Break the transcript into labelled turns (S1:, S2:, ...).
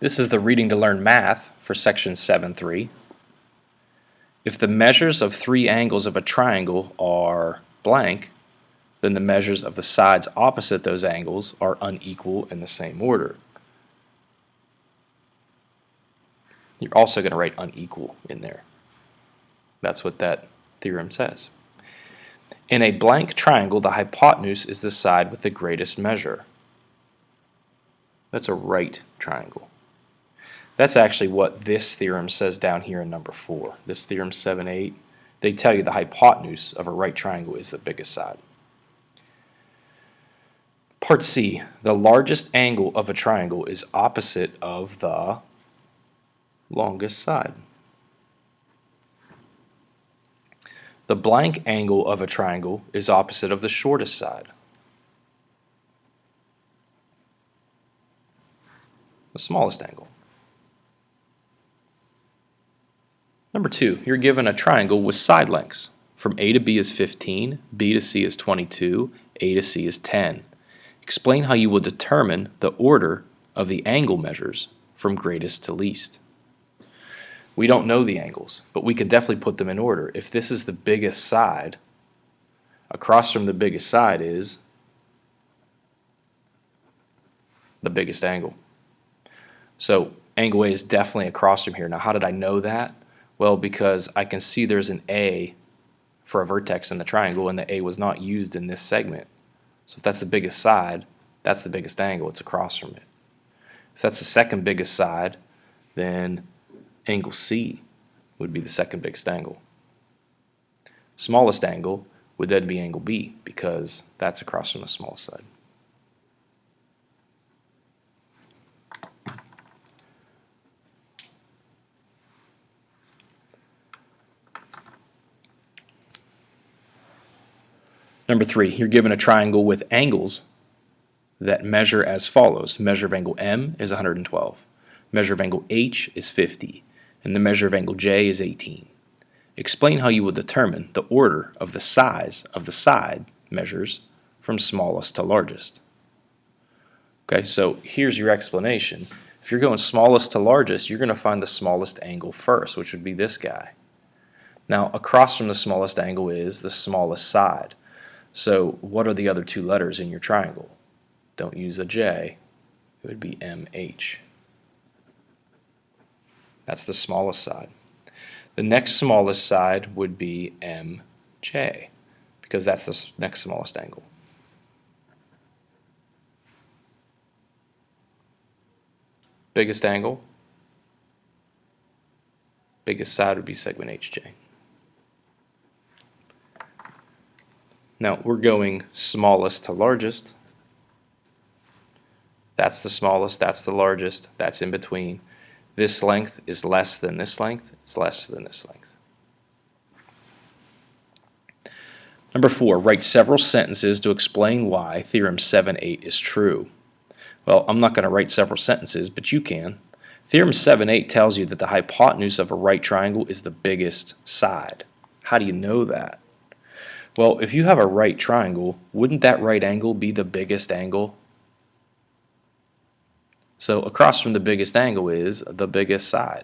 S1: This is the reading to learn math for section 7.3. If the measures of three angles of a triangle are blank, then the measures of the sides opposite those angles are unequal in the same order. You're also going to write unequal in there. That's what that theorem says. In a blank triangle, the hypotenuse is the side with the greatest measure. That's a right triangle. That's actually what this theorem says down here in number 4. This theorem 7.8, they tell you the hypotenuse of a right triangle is the biggest side. Part C, the largest angle of a triangle is opposite of the longest side. The blank angle of a triangle is opposite of the shortest side. The smallest angle. Number 2, you're given a triangle with side lengths. From A to B is 15, B to C is 22, A to C is 10. Explain how you will determine the order of the angle measures from greatest to least. We don't know the angles, but we can definitely put them in order. If this is the biggest side, across from the biggest side is the biggest angle. So angle A is definitely across from here. Now how did I know that? Well, because I can see there's an A for a vertex in the triangle, and the A was not used in this segment. So if that's the biggest side, that's the biggest angle. It's across from it. If that's the second biggest side, then angle C would be the second biggest angle. Smallest angle would then be angle B, because that's across from the smallest side. Number 3, you're given a triangle with angles that measure as follows. Measure of angle M is 112. Measure of angle H is 50. And the measure of angle J is 18. Explain how you will determine the order of the size of the side measures from smallest to largest. Okay, so here's your explanation. If you're going smallest to largest, you're going to find the smallest angle first, which would be this guy. Now, across from the smallest angle is the smallest side. So what are the other two letters in your triangle? Don't use a J. It would be MH. That's the smallest side. The next smallest side would be MJ, because that's the next smallest angle. Biggest angle, biggest side would be segment HJ. Now we're going smallest to largest. That's the smallest, that's the largest, that's in between. This length is less than this length, it's less than this length. Number 4, write several sentences to explain why theorem 7.8 is true. Well, I'm not going to write several sentences, but you can. Theorem 7.8 tells you that the hypotenuse of a right triangle is the biggest side. How do you know that? Well, if you have a right triangle, wouldn't that right angle be the biggest angle? So across from the biggest angle is the biggest side.